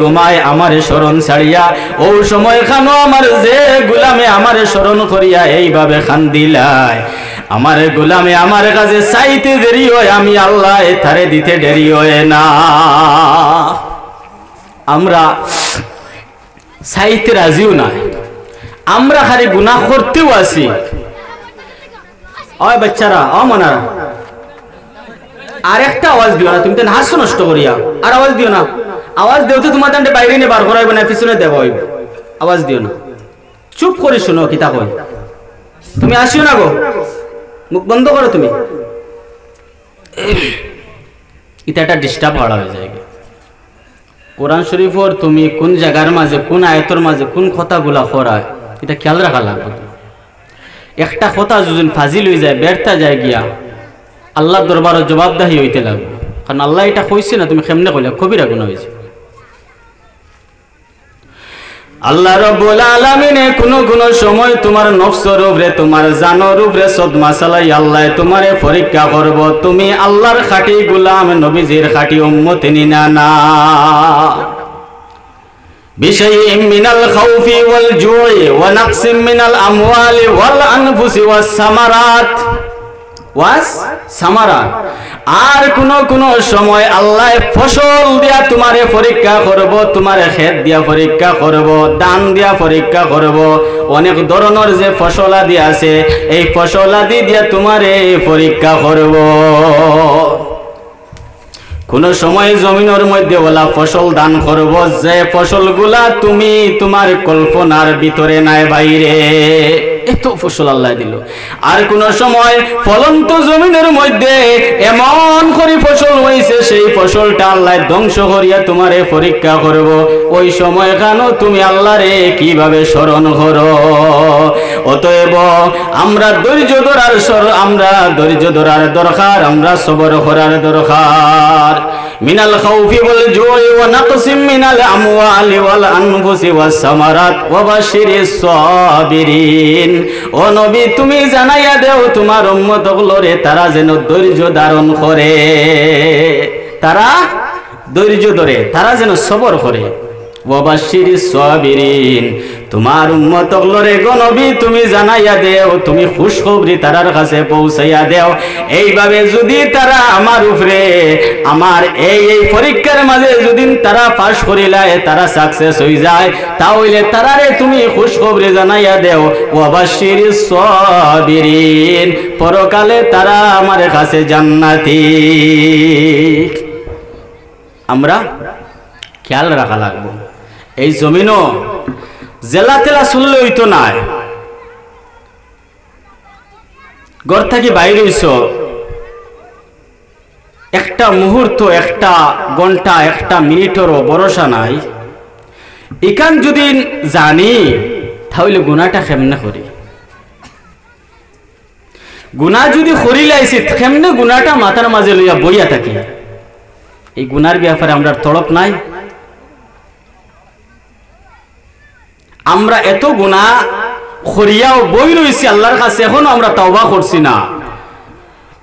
ঘুমায় আমারে স্মরণ ছাড়িয়া, ও সময় খানো আমার যে গোলামে আমারে স্মরণ করিয়া এইভাবে খান্দিলায়, আমার গোলামে আমার কাছে চাইতে দেরি হয়, আমি আল্লাহ তারে দিতে দেরি হয় না। আমরা চাইতে রাজিও না, আমরা খালি গুনাহ করতেও আছি। ওই বাচ্চারা, ও মনারা, আর একটা আওয়াজ দিও না, তুমি তো হাস্য নষ্ট করিয়া আর আওয়াজ দিও না। আওয়াজ দেও তো তোমার দান্ডে বাইরে নিয়ে বার করাইব না, পিছনে দেব হইব। আওয়াজ দিও না, চুপ করে শুনো কিতা কই। তুমি আসিও না গো, মুখ বন্ধ করো তুমি। এটা একটা ডিস্টার্ব হওয়া হয়ে যায়। কোরআন শরীফর তুমি কোন জায়গার মাঝে, কোন আয়তর মাঝে কোন কথাগুলা করায়, এটা খেয়াল রাখা লাগবে। একটা কথা যদি ফাজিল হয়ে যায়, ব্যর্থা যায় গিয়া, আল্লাহ দরবারে জবাবদাহি হইতে লাগবে। কারণ আল্লাহ এটা কইছে না, তুমি কেমনে কইলা, কবিরা গুনাহ হয়েছে। আল্লাহ রাব্বুল আলামিনে কোন সময় তোমার নফসের উপরে, তোমার জানের উপরে সদমা চালাই আল্লাহ তোমারে পরীক্ষা করব, তুমি আল্লাহর খাঁটি গোলাম, নবীজির খাঁটি উম্মত নিনা না। বিশাইইন মিনাল খাউফি ওয়াল জুই ওয়া নাকসিম মিনাল আমওয়ালি ওয়াল আনফুসি ওয়াস সামারাত আর কোন সময় আল্লাহ ফসল দিয়া তোমারে পরীক্ষা করব, তোমারে ক্ষেত দিয়া পরীক্ষা করব, দান দিয়া পরীক্ষা করব। অনেক ধরনের যে ফসলাদি আছে, এই ফসলাদি দিয়া তোমারে পরীক্ষা করব। কোন সময় জমিনের মধ্যে ওলা ফসল দান করব, যে ফসলগুলা তুমি তোমার কল্পনার ভিতরে নাই, বাইরে এত ফসল আল্লাহ দিল। আর কোন সময় ফলন্ত জমিনের মধ্যে এমন করে ফসল হয়েছে, সেই ফসলটা আল্লাহ ধ্বংস করিয়া তোমারে পরীক্ষা করব। ওই সময় কেন তুমি আল্লাহরে কিভাবে স্মরণ করো। অতএব আমরা ধৈর্য ধরার দরকার, আমরা সবর করার দরকার। মিনাল খাউফি ওয়াল জুই ওয়া নাকসিম মিনাল আমওয়ালি ওয়াল আনফুসি ওয়াস সামারাত ওয়া বাশিরিস সাবিরিন। ও নবী, তুমি জানাইয়া দেও তোমার উম্মতগুলোরে, তারা যেন ধৈর্য ধারণ করে, তারা ধৈর্য ধরে, তারা যেন সবর করে। ওয়া বাশিরিস সাবিরিন, তোমার উম্মতগুলোরে গো নবী তুমি জানাইয়া দেও, তুমি খুশখবরি তারার কাছে পৌঁছাইয়া দেও। এইভাবে যদি তারা আমার উপরে, আমার এই পরীক্ষার মাঝে যদি তারা পাস করিলায়, তারা সাকসেস হয়ে যায়, তাহলে তারারে তুমি খুশখবরি জানাইয়া দেও। ওয়া বাশিরিস সাবিরিন, পরকালে তারা আমার কাছে জান্নাতি। আমরা খেয়াল রাখা লাগবে। এই জমিনও জেলা তেলা চললে হইতো না। ঘর থেকে বাইরে হইছ, একটা মুহূর্ত, একটা ঘন্টা, একটা মিনিটেরও ভরসা নাই। এখান যদি জানি, তাহলে গুনাহটা কেমনে করি, গুনাহ যদি করি লাইছি, কেমনে গুনাহটা মাথার মাঝে লইয়া বইয়া থাকি। এই গুনার ব্যাপারে আমরা তড়প নাই। আমরা এত গুনাহ করিয়াও বই রয়েছি আল্লাহর কাছে, এখনো আমরা তওবা করছি না।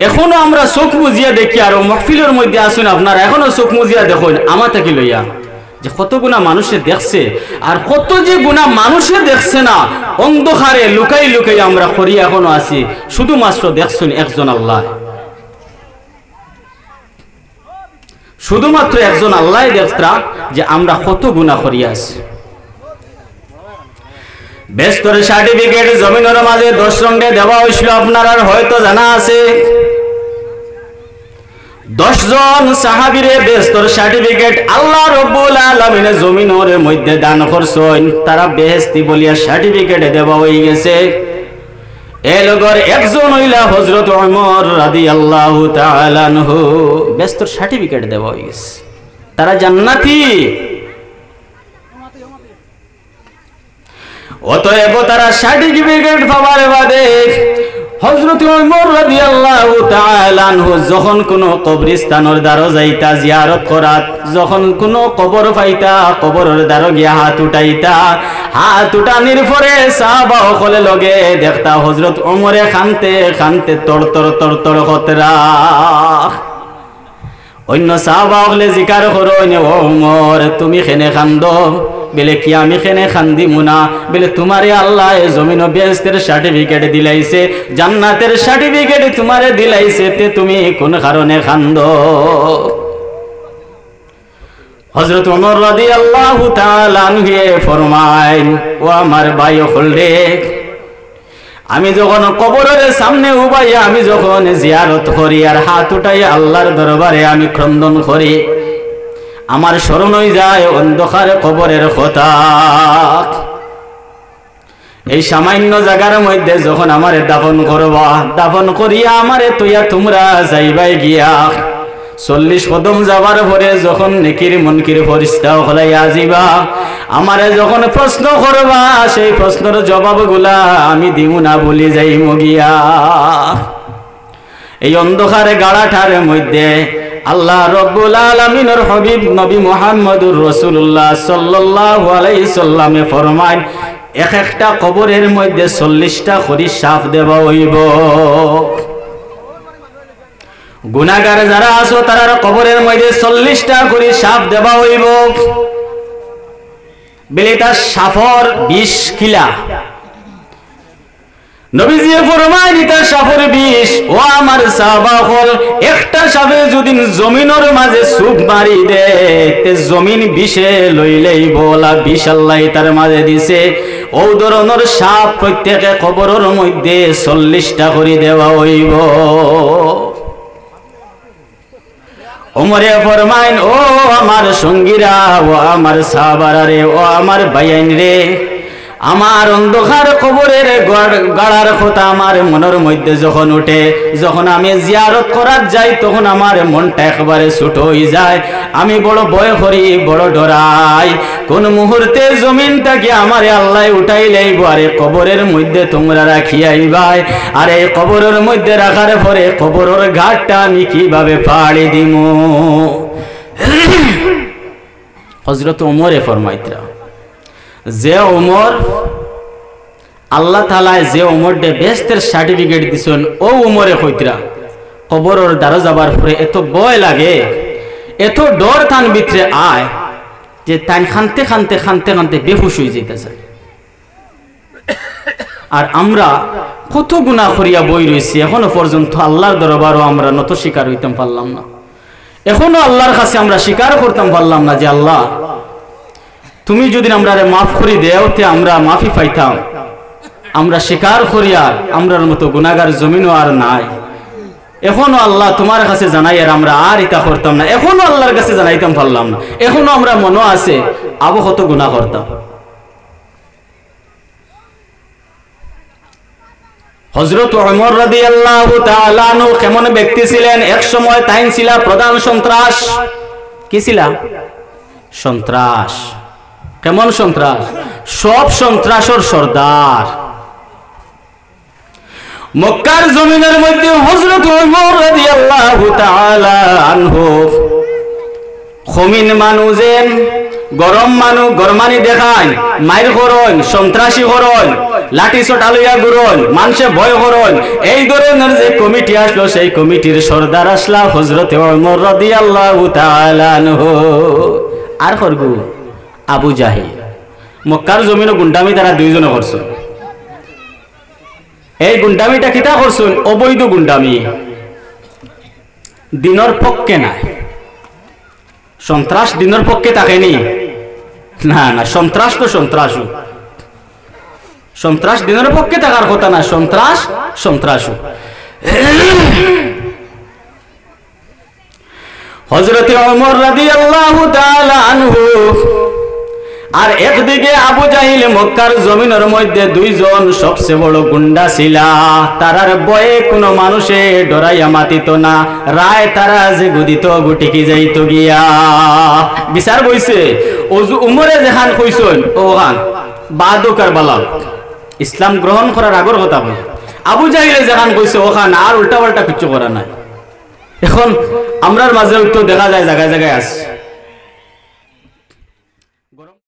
এখনো আমরা চোখ মুজিয়া দেখি, আর মাহফিলের মধ্যে আসুন আপনারা এখনো চোখ মুজিয়া দেখুন আমার থেকে লইয়া, যে কত গুনাহ মানুষে দেখছে, আর কত যে গুনাহ মানুষে দেখছে না, অন্ধকারে লুকাই লুকাই আমরা করিয়া এখনো আছি। শুধুমাত্র দেখছেন একজন আল্লাহ, শুধুমাত্র একজন আল্লাহ দেখতা যে আমরা কত গুনাহ করিয়া আছি। বেস্তর সার্টিফিকেট জমিনের মাঝে 10 রঙে দেওয়া হয়েছিল, আপনারা হয়তো জানা আছে। 10 জন সাহাবীরে বেস্তর সার্টিফিকেট আল্লাহ রাব্বুল আলামিন জমিনের মধ্যে দান করছেন, তারা বেহেশতি বলিয়া সার্টিফিকেট দেওয়া হয়ে গেছে। এই লোকের একজন হইলা হযরত ওমর রাদিয়াল্লাহু তাআলা আনহু, বেস্তর সার্টিফিকেট দেওয়া হয়ে গেছে, তারা জান্নাতি। অতএব তারা সার্টিফিকেট পাওয়ার বাদে হযরত ওমর রাদিয়াল্লাহু তাআলা আনহু যখন কোন কবরস্থানের দ্বারে যাইতা জিয়ারত করাত, যখন কোন কবর পাইতা, কবরের দ্বারে গিয়া হাত উঠাইতা, হাত উঠানির পরে সাহাবা সকলে লগে দেখতা হযরত ওমরে খানতে খানতে তড়তড় তড়তড় কতরা। অন্য সাহাবা হলে জিকার করইন ও উমর তুমি খেনে খান্দ বেলে কি আমি খেনে খান্দি মুনা বেলে তোমারে আল্লাহ জমিন ও বেহেশতের সার্টিফিকেট দিলাইছে জান্নাতের সার্টিফিকেট তোমারে দিলাইছে তে তুমি কোন কারণে খান্দ হযরত ওমর রাদিয়াল্লাহু তাআলা আনহু ফরমায় ও আমার ভাই হলরে আমি যখন কবরের সামনে উবাইয়া আমি যখন জিয়ারত করি আর হাত উঠাই আল্লাহর দরবারে আমি ক্রন্দন করি আমার স্মরণ হয়ে যায় অন্ধকার কবরের কথা এই সামান্য জায়গার মধ্যে যখন আমারে দাফন করবা দাফন করিয়া আমারে তুইয়া তোমরা যাইবাই গিয়া 40 কদম যাবার পরে যখন নেকির মুনকির ফেরেশতা হলাইয়া যাইবা আমারে যখন প্রশ্ন করবা সেই প্রশ্নের জবাবগুলা আমি দিমু না বলি যাইমু গিয়া এই অন্ধকারে গাড়াটার মধ্যে আল্লাহ রাব্বুল আলামিনের হাবিব নবী মুহাম্মদুর রাসূলুল্লাহ সাল্লাল্লাহু আলাইহি সাল্লামে ফরমায় এক একটা কবরের মধ্যে 40টা করে সাপ দেওয়া হইব গুনাহগার যারা আছো তারা কবরের মধ্যে 40টা করে সাপ দেওয়া হইব বেলেটা সাফর 20 কিলা নবীজি ফরমায় এটা সাফর 20 ও আমার সাহাবা হল একটা সাপে যদি জমিনের মাঝে সুপ মারি দে তে জমিন 20 লইলেই বলা 20 আল্লাহ তার মাঝে দিছে ও ধরনের সাপ প্রত্যেকে কবরের মধ্যে 40টা করে দেওয়া হইব ওমরে ফরমাইন ও আমার সঙ্গীরা ও আমার সাহাবারা রে ও আমার ভাইয়ান রে আমার অন্ধকার কবরের গাড়ার কথা আমার মনের মধ্যে যখন উঠে যখন আমি জিয়ারত করার যাই তখন আমার মনটা একবারে ছোট হয়ে যায় আমি বড় ভয় করি বড় ডরাই কোন মুহূর্তে জমিনটাকে আমারে আল্লাহ উঠাই লইব আরে কবরের মধ্যে তোমরা রাখিয়াইবাই আর এই কবরের মধ্যে রাখার পরে কবরের ঘাটটা আমি কিভাবে পাড়ি দিমু হযরত ওমরে ফরমাইতরা যে ওমর আল্লাহ তাআলা যে ওমরডে বেহেশতের সার্টিফিকেট দিছেন ও ওমরে কইতরা কবরের দ্বারা যাবার পরে এত ভয় লাগে এত ডর তান ভিতরে আয় যে তান খানতে খানতে খানতে খানতে বেহুশ হয়ে যাইতেছে আর আমরা কত গুনাহ করিয়া বই রইছি এখনো পর্যন্ত আল্লাহর দরবারও আমরা নত স্বীকার হইতাম পারলাম না এখনো আল্লাহর কাছে আমরা স্বীকার করতাম পারলাম না যে আল্লাহ তুমি যদি আমরারে মাফ করে দেও তে আমরা মাফি পাইতাম আমরা স্বীকার করি আর আমরার মতো গুনাহগার জমিনও আর নাই এখনো আল্লাহ তোমার কাছে জানাই আর আমরা আর এটা করতাম না এখনো আল্লাহর কাছে জানাইতাম পারলাম না এখনো আমরা মনে আছে আবু কত গুনাহ করতাম হযরত ওমর রাদিয়াল্লাহু তাআলা আনহু কেমন ব্যক্তি ছিলেন এক সময় তাইন ছিল প্রধান সন্ত্রাস কি ছিল সন্ত্রাস কেমন সন্ত্রাস সব সন্ত্রাসের সর্দার মক্কার জমিনের মধ্যে হযরত ওমর রাদিয়াল্লাহু তাআলা আনহু খমিন মানুষেন গরম মানু গরমানি দেখান মাইর করন সন্ত্রাসী করন লাঠি সোটা লইয়া ঘুরন মানুষে ভয় করন এই ধরনের যে কমিটি আসলো সেই কমিটির সর্দার আসলা হযরত ওমর রাদিয়াল্লাহু তাআলা আনহু আর করগু আবু জাহিল মক্কার জমিনে গুন্ডামি তারা দুইজনে করছেন এই গুন্ডামিটা কিতা করছেন অবৈধ গুন্ডামি দিনের পক্ষে নাই সন্ত্রাস দিনের পক্ষে থাকেনি না না সন্ত্রাস তো সন্ত্রাসু সন্ত্রাস দিনের পক্ষে থাকার কথা না সন্ত্রাস সন্ত্রাসু হযরত ওমর রাদিয়াল্লাহু তাআলা আনহু আর একদিকে আবু জাহিল মক্কার জমিনের মধ্যে দুইজন সবচেয়ে বড় গুন্ডা ছিল তারার ভয়ে কোনো মানুষে ডরাইয়া মাতিত না রায় তারা যে গুদিত গুটিকি যাইত গিয়া বিচার বইছে উমরে যেখান কইছেন ওখান বাদু কারবালা ইসলাম গ্রহণ করার আগর কথা বলে আবু জাহিলে যেখান কইছে ওখান আর উল্টা পাল্টা কিছু করা নাই এখন আমরার মাঝে তো দেখা যায় জায়গায় জায়গায় আছে